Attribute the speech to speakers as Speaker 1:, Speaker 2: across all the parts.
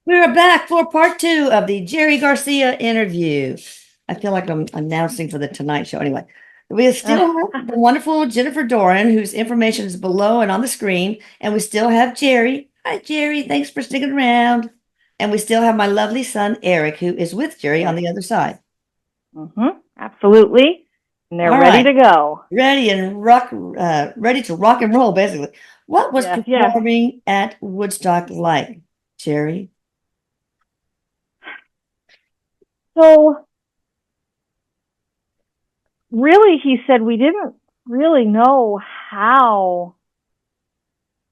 Speaker 1: We're back for part two of the Jerry Garcia interview. I feel like I'm announcing for the Tonight Show. Anyway, we still have the wonderful Jennifer Doran, whose information is below and on the screen. And we still have Jerry. Hi, Jerry. Thanks for sticking around. And we still have my lovely son, Erik, who is with Jerry on the other side.
Speaker 2: Absolutely. And they're
Speaker 1: All
Speaker 2: ready
Speaker 1: right.
Speaker 2: to go.
Speaker 1: Ready to rock and roll, basically. What was
Speaker 2: Yes.
Speaker 1: performing at Woodstock like, Jerry?
Speaker 2: So really, he said we didn't really know how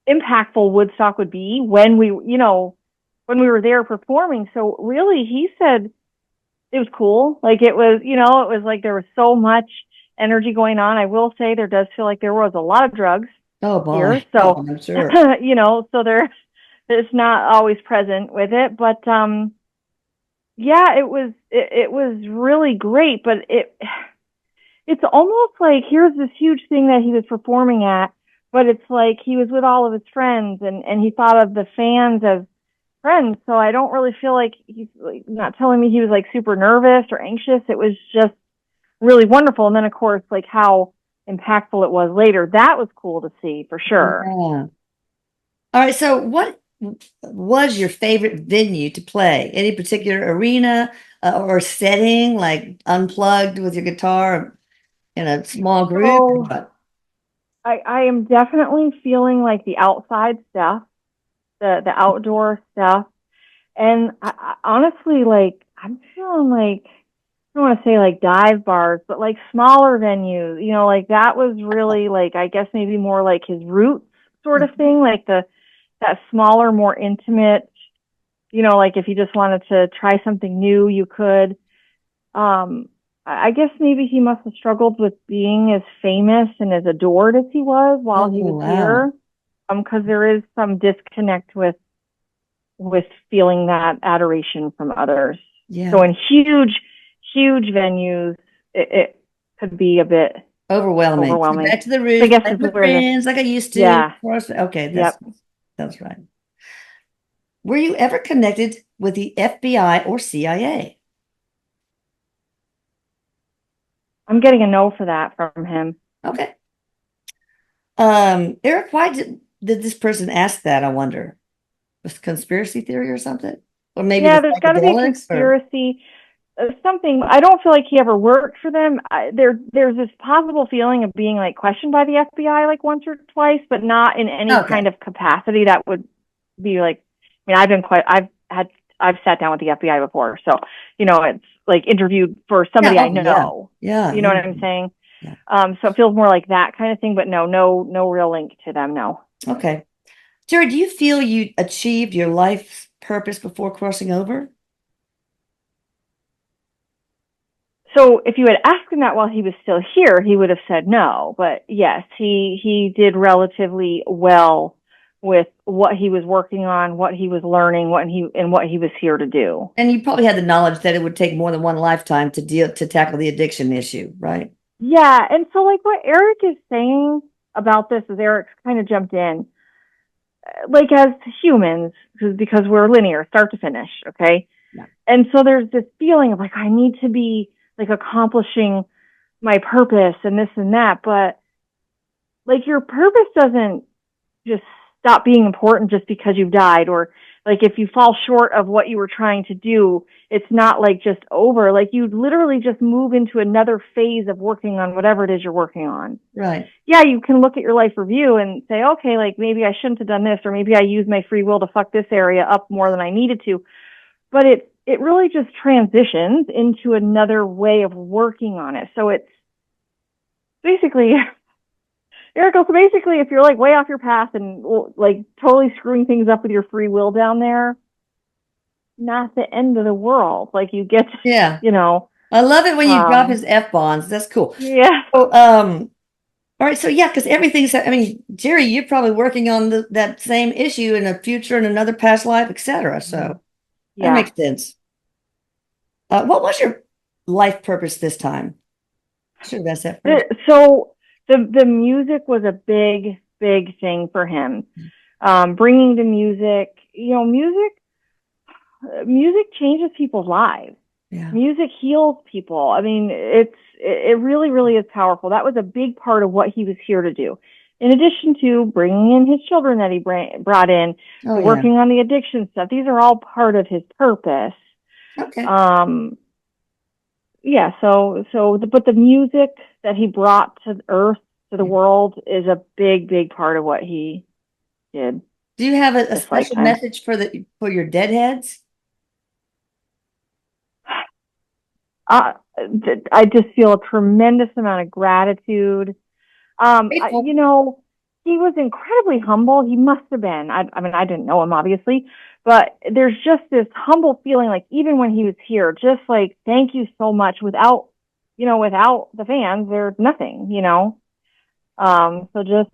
Speaker 2: impactful Woodstock would be when when we were there performing. So really, he said it was cool. Like it was like there was so much energy going on. I will say there does feel like there was a lot of drugs
Speaker 1: Oh
Speaker 2: here.
Speaker 1: boy. Oh,
Speaker 2: So,
Speaker 1: I'm sure.
Speaker 2: so it's not always present with it, but, yeah, it was really great, but it's almost like here's this huge thing that he was performing at, but it's like he was with all of his friends and he thought of the fans as friends. So I don't really feel like he's like not telling me he was like super nervous or anxious. It was just really wonderful. And then of course, like how impactful it was later. That was cool to see for sure.
Speaker 1: Yeah. All right. So, what was your favorite venue to play? Any particular arena or setting, like unplugged with your guitar in a small group? Or
Speaker 2: So
Speaker 1: what?
Speaker 2: I am definitely feeling like the outside stuff, the outdoor stuff. And honestly, like I'm feeling like I don't want to say like dive bars, but like smaller venues, like that was really like I guess maybe more like his roots sort of thing, like that smaller, more intimate, like if you just wanted to try something new, you could. I guess maybe he must have struggled with being as famous and as adored as he was while he
Speaker 1: Oh,
Speaker 2: was
Speaker 1: wow.
Speaker 2: here. Because there is some disconnect with feeling that adoration from others. So
Speaker 1: Yeah.
Speaker 2: in huge venues, it could be a bit
Speaker 1: Overwhelming. So
Speaker 2: overwhelming.
Speaker 1: back to the
Speaker 2: I
Speaker 1: roots,
Speaker 2: guess
Speaker 1: playing
Speaker 2: is
Speaker 1: with
Speaker 2: where
Speaker 1: friends like I used to.
Speaker 2: yeah,
Speaker 1: Of course. Okay,
Speaker 2: yep.
Speaker 1: that's right. Were you ever connected with the FBI or CIA?
Speaker 2: I'm getting a no for that from him.
Speaker 1: Okay. Erik, why did this person ask that? I wonder. Was conspiracy theory or something? Or maybe the
Speaker 2: Yeah, there's got to be a
Speaker 1: psychedelics or
Speaker 2: conspiracy, something. I don't feel like he ever worked for them. There's this possible feeling of being like questioned by the FBI like once or twice, but not in any
Speaker 1: okay.
Speaker 2: kind of capacity that would be like. I mean, I've sat down with the FBI before, so it's like interviewed for
Speaker 1: Yeah,
Speaker 2: somebody I
Speaker 1: oh yeah.
Speaker 2: know.
Speaker 1: Yeah,
Speaker 2: You know
Speaker 1: yeah,
Speaker 2: what I'm saying?
Speaker 1: yeah.
Speaker 2: So it feels more like that kind of thing, but no real link to them. No.
Speaker 1: Okay. Jerry, do you feel you achieved your life's purpose before crossing over?
Speaker 2: So if you had asked him that while he was still here, he would have said no. But yes, he did relatively well with what he was working on, what he was learning, what he was here to do.
Speaker 1: And you probably had the knowledge that it would take more than one lifetime to tackle the addiction issue, right?
Speaker 2: Yeah, and so like what Erik is saying about this is Erik's kind of jumped in, like as humans, because we're linear, start to finish, okay?
Speaker 1: Yeah.
Speaker 2: And so there's this feeling of like I need to be like accomplishing my purpose and this and that, but like your purpose doesn't just stop being important just because you've died, or like if you fall short of what you were trying to do, it's not like just over. Like you literally just move into another phase of working on whatever it is you're working on.
Speaker 1: Right.
Speaker 2: Yeah, you can look at your life review and say, okay, like maybe I shouldn't have done this, or maybe I used my free will to fuck this area up more than I needed to. But it really just transitions into another way of working on it. So it's basically Erik, so basically, if you're like way off your path and like totally screwing things up with your free will down there, not the end of the world. Like you get,
Speaker 1: Yeah.
Speaker 2: you know,
Speaker 1: I love it when you drop
Speaker 2: um,
Speaker 1: his F-bombs. That's cool.
Speaker 2: yeah,
Speaker 1: So, all right, so yeah, because everything's, I mean, Jerry, you're probably working on that same issue in a future, in another past life, etc. So that
Speaker 2: yeah.
Speaker 1: makes sense. What was your life purpose this time? Should have asked that first.
Speaker 2: So the music was a big thing for him. Bringing the music, music. music changes people's lives.
Speaker 1: Yeah.
Speaker 2: Music heals people. I mean, it really, really is powerful. That was a big part of what he was here to do. In addition to bringing in his children that he brought in,
Speaker 1: Oh, yeah.
Speaker 2: working on the addiction stuff, these are all part of his purpose.
Speaker 1: Okay.
Speaker 2: Yeah. But the music that he brought to Earth, to the world, is a big, big part of what he did.
Speaker 1: Do you have a
Speaker 2: This
Speaker 1: special
Speaker 2: lifetime.
Speaker 1: message for your deadheads?
Speaker 2: I just feel a tremendous amount of gratitude.
Speaker 1: Grateful.
Speaker 2: You know, he was incredibly humble. He must have been. I mean, I didn't know him, obviously, but there's just this humble feeling, like, even when he was here, just like, thank you so much. Without, without the fans, there's nothing, So just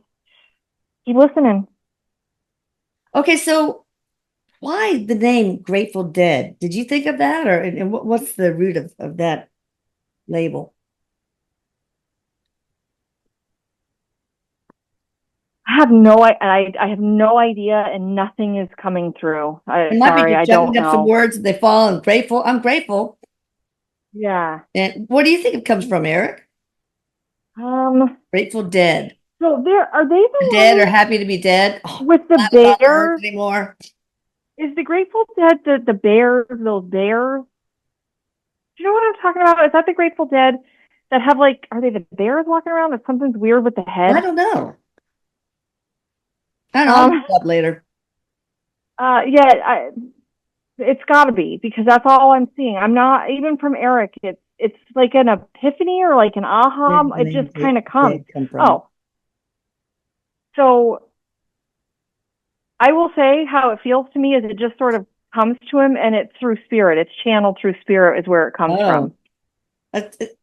Speaker 2: keep listening.
Speaker 1: Okay, so why the name Grateful Dead? Did you think of that, or and what's the root of that label?
Speaker 2: I have no idea, and nothing is coming through.
Speaker 1: It might be
Speaker 2: Sorry,
Speaker 1: just
Speaker 2: I don't
Speaker 1: chucking up some
Speaker 2: know.
Speaker 1: words, they fall, and grateful. I'm grateful.
Speaker 2: Yeah.
Speaker 1: And what do you think it comes from, Erik?
Speaker 2: Um.
Speaker 1: Grateful Dead.
Speaker 2: So are they the
Speaker 1: Dead or
Speaker 2: ones
Speaker 1: happy to be dead? Oh,
Speaker 2: with the
Speaker 1: not about the earth
Speaker 2: bears?
Speaker 1: anymore.
Speaker 2: Is the Grateful Dead the bears? Those bears? Do you know what I'm talking about? Is that the Grateful Dead that have, like, are they the bears walking around? That something's weird with the
Speaker 1: I
Speaker 2: head.
Speaker 1: don't know. I don't know. I'll look
Speaker 2: Um.
Speaker 1: it up later.
Speaker 2: Yeah. It's got to be, because that's all I'm seeing. I'm not even from Erik. It's like an epiphany, or like an aha.
Speaker 1: Where's the
Speaker 2: It
Speaker 1: name
Speaker 2: just kind of comes.
Speaker 1: Dead come from?
Speaker 2: Oh, so I will say how it feels to me is it just sort of comes to him, and it's through spirit. It's channeled through spirit is where it comes
Speaker 1: Oh,
Speaker 2: from.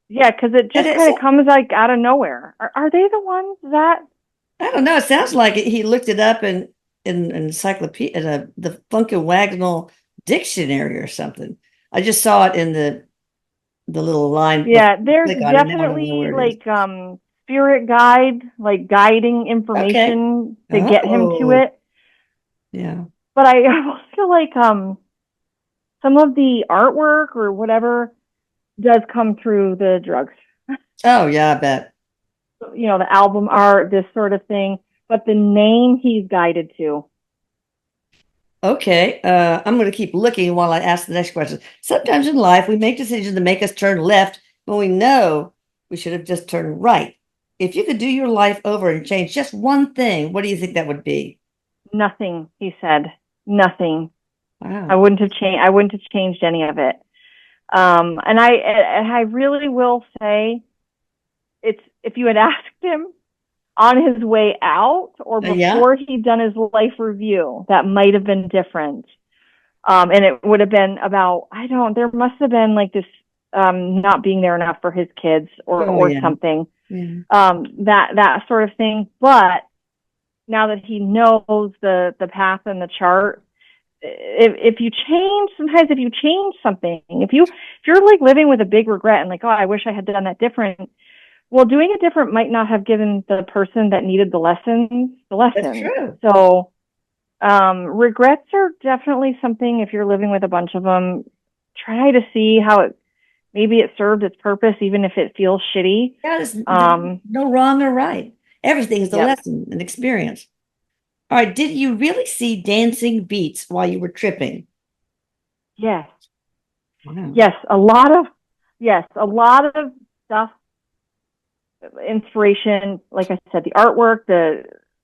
Speaker 2: Yeah, because it just
Speaker 1: it's,
Speaker 2: kind of comes like out of nowhere. Are they the ones that?
Speaker 1: I don't know. It sounds like he looked it up in encyclopedia, the Funkin' Wagnall dictionary or something. I just saw it in the little line.
Speaker 2: Yeah, there's
Speaker 1: Click on it. Now I don't know
Speaker 2: definitely,
Speaker 1: where it is.
Speaker 2: like, spirit guide, like, guiding
Speaker 1: Okay.
Speaker 2: information to get him to
Speaker 1: Oh,
Speaker 2: it.
Speaker 1: yeah.
Speaker 2: But I also feel like some of the artwork or whatever does come through the drugs.
Speaker 1: Oh, yeah, I bet.
Speaker 2: The album art, this sort of thing. But the name he's guided to.
Speaker 1: Okay. I'm going to keep looking while I ask the next question. Sometimes in life, we make decisions that make us turn left when we know we should have just turned right. If you could do your life over and change just one thing, what do you think that would be?
Speaker 2: Nothing, he said. Nothing. I
Speaker 1: Wow.
Speaker 2: wouldn't have changed. I wouldn't have changed any of it. And I really will say, it's, if you had asked him on his way out or
Speaker 1: Yeah.
Speaker 2: before he'd done his life review, that might have been different. And it would have been about, there must have been like this, not being there enough for his kids,
Speaker 1: Oh,
Speaker 2: or
Speaker 1: yeah.
Speaker 2: something,
Speaker 1: Yeah.
Speaker 2: that sort of thing. But now that he knows the path and the chart, if you change, sometimes if you change something, if you're like living with a big regret and like, oh, I wish I had done that different. Well, doing it different might not have given the person that needed the lessons the
Speaker 1: That's
Speaker 2: lessons.
Speaker 1: true.
Speaker 2: So, regrets are definitely something. If you're living with a bunch of them, try to see how maybe it served its purpose, even if it feels shitty.
Speaker 1: Yeah, there's no wrong or right. Everything is a
Speaker 2: Yep.
Speaker 1: lesson, an experience. All right. Did you really see dancing beats while you were tripping?
Speaker 2: Yes.
Speaker 1: Wow.
Speaker 2: Yes. A lot of stuff, inspiration. Like I said, the artwork,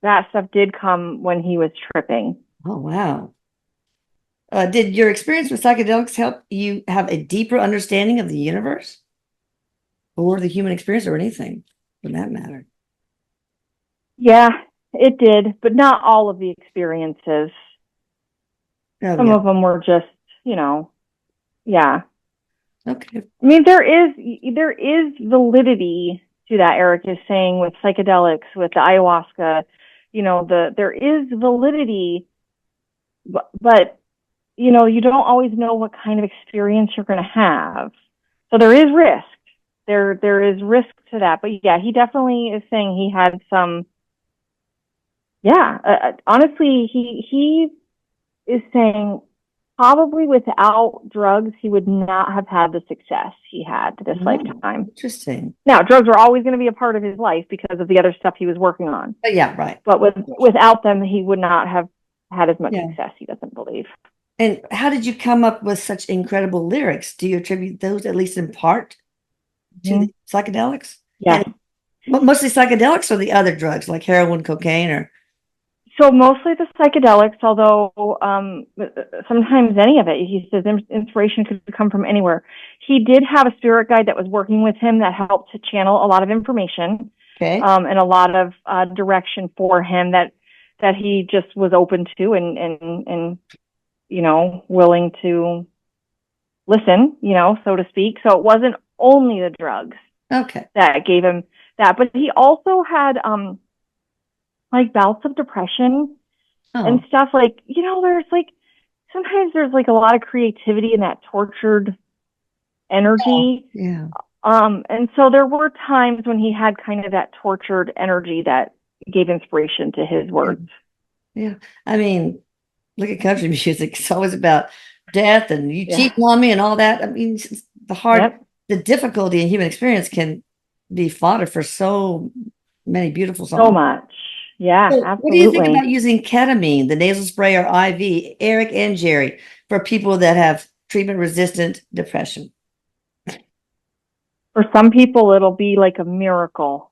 Speaker 2: that stuff did come when he was tripping.
Speaker 1: Oh, wow. Did your experience with psychedelics help you have a deeper understanding of the universe or the human experience or anything for that matter?
Speaker 2: Yeah, it did, but not all of the experiences.
Speaker 1: Oh,
Speaker 2: Some
Speaker 1: yeah.
Speaker 2: of them were just, yeah.
Speaker 1: Okay.
Speaker 2: I mean, there is validity to that. Erik is saying with psychedelics, with the ayahuasca, there is validity, but you don't always know what kind of experience you're going to have. So there is risk. There is risk to that. But yeah, he definitely is saying he had some. Yeah, honestly, he is saying probably without drugs, he would not have had the success he had this lifetime.
Speaker 1: Interesting.
Speaker 2: Now, drugs are always going to be a part of his life because of the other stuff he was working on.
Speaker 1: But yeah, right.
Speaker 2: But without them, he would not have had as much success, he doesn't believe.
Speaker 1: And how did you come up with such incredible lyrics? Do you attribute those, at least in part, to the psychedelics?
Speaker 2: Yeah.
Speaker 1: Mostly psychedelics or the other drugs like heroin, cocaine, or?
Speaker 2: So mostly the psychedelics, although sometimes any of it. He says inspiration could come from anywhere. He did have a spirit guide that was working with him that helped to channel a lot of information, and a lot of direction for him that he just was open to and willing to listen, so to speak. So it wasn't only the drugs that gave him that, but he also had like bouts of depression and stuff. Like, there's like sometimes there's like a lot of creativity in that tortured energy. And so there were times when he had kind of that tortured energy that gave inspiration to his words.
Speaker 1: I mean, look at country music. It's always about death and you cheating on me and all that. I mean, the difficulty in human experience can be fodder for so many beautiful songs.
Speaker 2: So much. Yeah,
Speaker 1: so
Speaker 2: absolutely.
Speaker 1: What do you think about using ketamine, the nasal spray or IV, Erik and Jerry, for people that have treatment-resistant depression?
Speaker 2: For some people, it'll be like a miracle.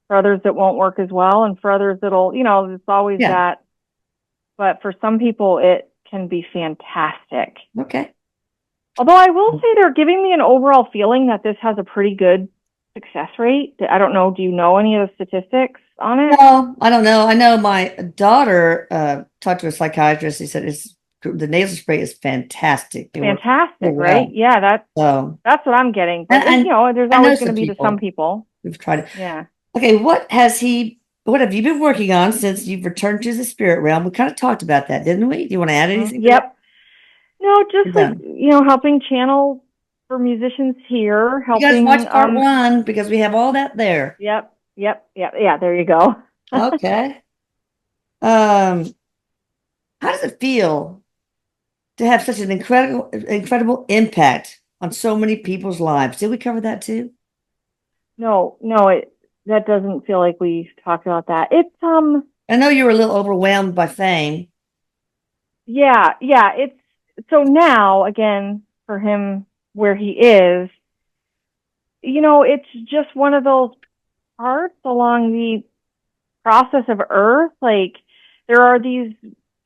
Speaker 2: For others, it won't work as well. And for others, it'll, it's always that. But for some people, it can be fantastic.
Speaker 1: Okay.
Speaker 2: Although I will say they're giving me an overall feeling that this has a pretty good success rate. I don't know. Do you know any of the statistics on it?
Speaker 1: No, I don't know. I know my daughter talked to a psychiatrist. He said the nasal spray is fantastic.
Speaker 2: Fantastic, right? Yeah, that's what I'm getting. But there's always going to be some people
Speaker 1: who've tried it.
Speaker 2: Yeah.
Speaker 1: Okay, what have you been working on since you've returned to the spirit realm? We kind of talked about that, didn't we? Do you want to add anything?
Speaker 2: Yep. No, just like helping channel for musicians here. Helping.
Speaker 1: You guys watch part 1 because we have all that there.
Speaker 2: Yep. Yeah, there you go.
Speaker 1: Okay. How does it feel to have such an incredible impact on so many people's lives? Did we cover that too?
Speaker 2: No, that doesn't feel like we talked about that. It's
Speaker 1: I know you were a little overwhelmed by fame.
Speaker 2: Yeah. It's so now again for him where he is, it's just one of those parts along the process of Earth. Like there are these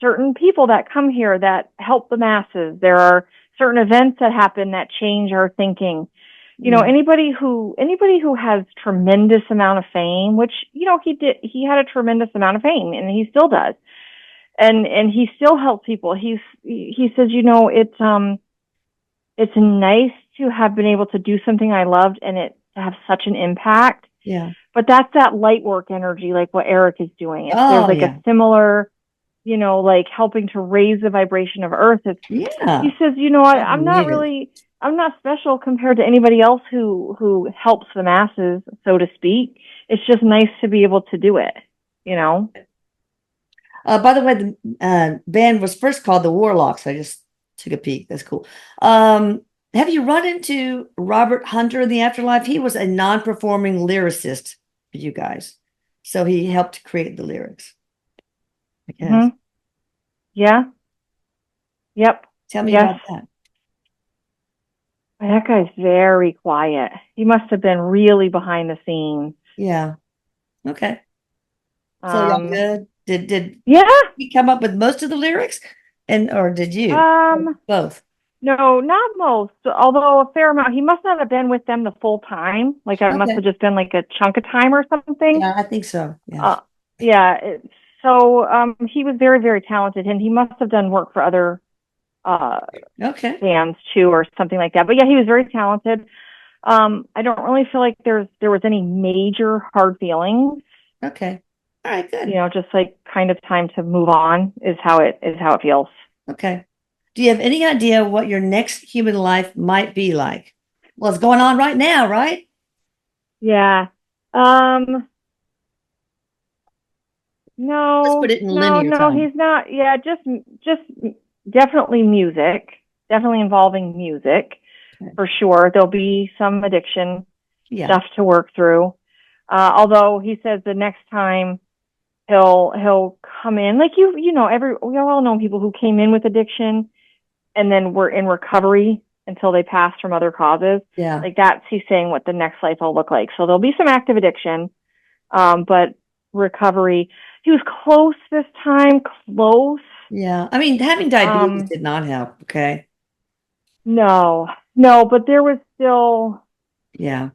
Speaker 2: certain people that come here that help the masses. There are certain events that happen that change our thinking. Anybody who has tremendous amount of fame, which, he had a tremendous amount of fame and he still does. And he still helps people. He says, it's nice to have been able to do something I loved and it to have such an impact.
Speaker 1: Yeah.
Speaker 2: But that's that light work energy, like what Erik is doing. There's like a similar, like helping to raise the vibration of Earth. He says, I'm not special compared to anybody else who helps the masses, so to speak. It's just nice to be able to do it,
Speaker 1: By the way, the band was first called the Warlocks. I just took a peek. That's cool. Have you run into Robert Hunter in the Afterlife? He was a non-performing lyricist for you guys. So he helped create the lyrics. I guess.
Speaker 2: Mm-hmm. Yeah. Yep.
Speaker 1: Tell me about that.
Speaker 2: That guy's very quiet. He must have been really behind the scenes.
Speaker 1: Yeah. Okay. So y'all good? Did he come up with most of the lyrics? Or did you? Both.
Speaker 2: No, not most. Although a fair amount. He must not have been with them the full time. Like it must have just been like a chunk of time or something.
Speaker 1: Yeah, I think so. Yeah.
Speaker 2: So he was very, very talented, and he must have done work for other bands too, or something like that. But yeah, he was very talented. I don't really feel like there was any major hard feelings.
Speaker 1: Okay. All right, good.
Speaker 2: Just like kind of time to move on is how it feels.
Speaker 1: Okay. Do you have any idea what your next human life might be like? Well, it's going on right now, right?
Speaker 2: Yeah. No.
Speaker 1: Let's put it in linear time.
Speaker 2: He's not. Yeah, just definitely music, definitely involving music
Speaker 1: Okay.
Speaker 2: for sure. There'll be some addiction
Speaker 1: Yeah.
Speaker 2: stuff to work through. Although he says the next time he'll come in, like you know, we all know people who came in with addiction and then were in recovery until they passed from other causes.
Speaker 1: Yeah.
Speaker 2: Like that's, he's saying, what the next life will look like. So there'll be some active addiction, but recovery. He was close this time, close.
Speaker 1: Yeah. I mean, having diabetes did not help. Okay.
Speaker 2: No, but there was still
Speaker 1: Yeah.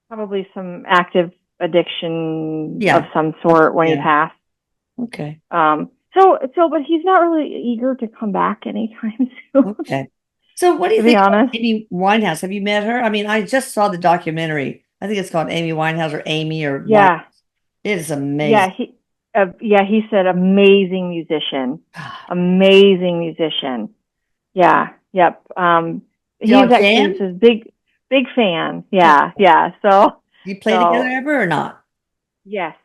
Speaker 2: probably some active addiction
Speaker 1: Yeah.
Speaker 2: of some sort when he
Speaker 1: Yeah.
Speaker 2: passed.
Speaker 1: Okay.
Speaker 2: But he's not really eager to come back anytime soon.
Speaker 1: Okay. So what do you
Speaker 2: To be
Speaker 1: think about
Speaker 2: honest,
Speaker 1: Amy Winehouse? Have you met her? I mean, I just saw the documentary. I think it's called Amy Winehouse or Amy or Wine.
Speaker 2: yeah,
Speaker 1: It is
Speaker 2: yeah,
Speaker 1: amazing.
Speaker 2: he said amazing musician, amazing musician. Yeah, yep.
Speaker 1: Y'all
Speaker 2: He's actually
Speaker 1: jam?
Speaker 2: his big fan. Yeah, yeah.
Speaker 1: You play together
Speaker 2: So
Speaker 1: ever or not?
Speaker 2: yes,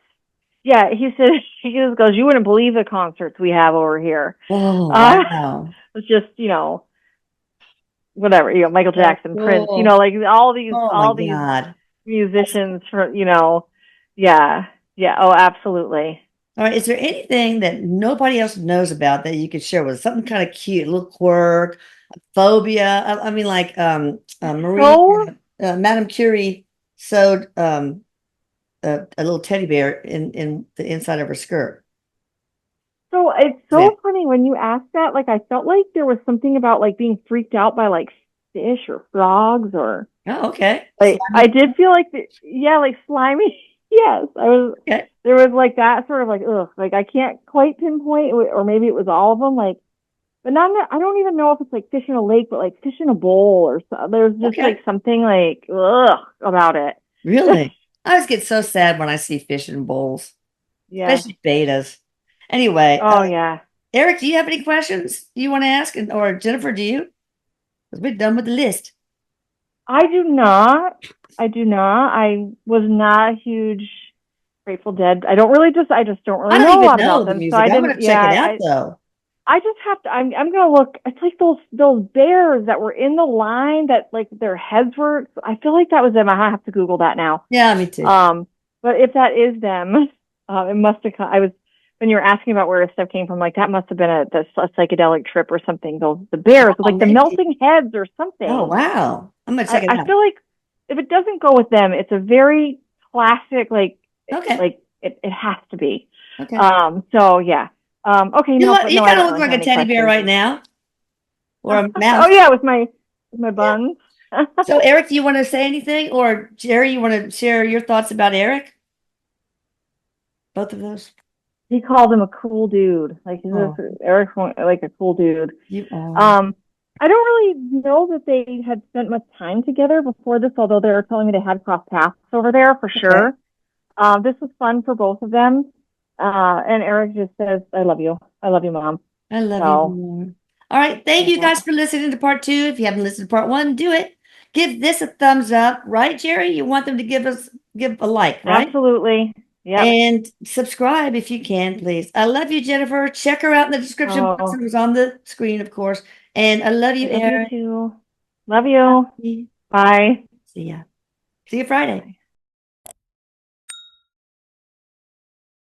Speaker 2: yeah. He said he just goes, you wouldn't believe the concerts we have over here.
Speaker 1: Oh, wow.
Speaker 2: It's just whatever, Michael
Speaker 1: So
Speaker 2: Jackson, Prince,
Speaker 1: cool.
Speaker 2: like
Speaker 1: Oh my
Speaker 2: all these
Speaker 1: God.
Speaker 2: musicians for yeah, yeah. Oh, absolutely.
Speaker 1: All right. Is there anything that nobody else knows about that you could share with us? Something kind of cute, a little quirk, a phobia. I mean, like Marie,
Speaker 2: So
Speaker 1: Madame Curie sewed a little teddy bear in the inside of her skirt.
Speaker 2: so it's
Speaker 1: Yeah.
Speaker 2: so funny when you ask that. Like I felt like there was something about like being freaked out by like fish or frogs or
Speaker 1: Oh, okay.
Speaker 2: like I
Speaker 1: Slimy.
Speaker 2: did feel like like slimy. Yes, I was.
Speaker 1: Okay.
Speaker 2: There was like that sort of like ugh, like I can't quite pinpoint, or maybe it was all of them. Like, but not. I don't even know if it's like fish in a lake, but like fish in a bowl or so. There's just
Speaker 1: Okay.
Speaker 2: like something like ugh about it.
Speaker 1: Really? I always get so sad when I see fish in bowls,
Speaker 2: Yeah.
Speaker 1: especially betas. Anyway,
Speaker 2: Oh yeah.
Speaker 1: Eric, do you have any questions you want to ask? Or Jennifer, do you? Because we're done with the list.
Speaker 2: I do not. I do not. I was not a huge Grateful Dead. I just don't
Speaker 1: I
Speaker 2: really
Speaker 1: don't
Speaker 2: know a
Speaker 1: even
Speaker 2: lot
Speaker 1: know
Speaker 2: about
Speaker 1: the
Speaker 2: them. So
Speaker 1: music.
Speaker 2: I
Speaker 1: I'm
Speaker 2: didn't.
Speaker 1: going to check it out
Speaker 2: Yeah.
Speaker 1: though.
Speaker 2: I just have to. I'm gonna look. It's like those bears that were in the line that like their heads were. I feel like that was them. I have to Google that now.
Speaker 1: Yeah, me too.
Speaker 2: But if that is them, it must have come. I was when you were asking about where this stuff came from. Like that must have been a psychedelic trip or something. The bears with
Speaker 1: Oh,
Speaker 2: like the
Speaker 1: maybe.
Speaker 2: melting heads or
Speaker 1: Oh,
Speaker 2: something.
Speaker 1: wow. I'm going to check it
Speaker 2: I
Speaker 1: out.
Speaker 2: feel like if it doesn't go with them, it's a very classic.
Speaker 1: Okay.
Speaker 2: It has to be.
Speaker 1: Okay.
Speaker 2: So yeah. Okay.
Speaker 1: You know
Speaker 2: No,
Speaker 1: what?
Speaker 2: but
Speaker 1: You
Speaker 2: no, I
Speaker 1: kind of
Speaker 2: don't
Speaker 1: look
Speaker 2: really
Speaker 1: like
Speaker 2: have
Speaker 1: a
Speaker 2: any
Speaker 1: teddy bear
Speaker 2: questions.
Speaker 1: right now or a
Speaker 2: Oh
Speaker 1: mouse.
Speaker 2: yeah, with my
Speaker 1: Yeah.
Speaker 2: buns.
Speaker 1: So, Eric, do you want to say anything? Or Jerry, you want to share your thoughts about Eric? Both of those?
Speaker 2: He called him a cool dude. Like
Speaker 1: Oh,
Speaker 2: Eric, like a cool dude.
Speaker 1: you are.
Speaker 2: I don't really know that they had spent much time together before this, although they were telling me they had crossed paths over there for
Speaker 1: Okay.
Speaker 2: sure. This was fun for both of them. And Eric just says, "I love you. I love you, mom."
Speaker 1: I love you
Speaker 2: So
Speaker 1: more. All right. Thank you
Speaker 2: yeah,
Speaker 1: guys for listening to part 2. If you haven't listened to part 1, do it. Give this a thumbs up, right, Jerry? You want them to give a like, right?
Speaker 2: absolutely. Yep.
Speaker 1: And subscribe if you can, please. I love you, Jennifer. Check her out in the description box.
Speaker 2: Oh,
Speaker 1: It was on the screen, of course. And I love
Speaker 2: I
Speaker 1: you,
Speaker 2: love you
Speaker 1: Eric.
Speaker 2: too. Love you.
Speaker 1: Bye.
Speaker 2: Bye.
Speaker 1: See ya. See you Friday.
Speaker 2: Bye.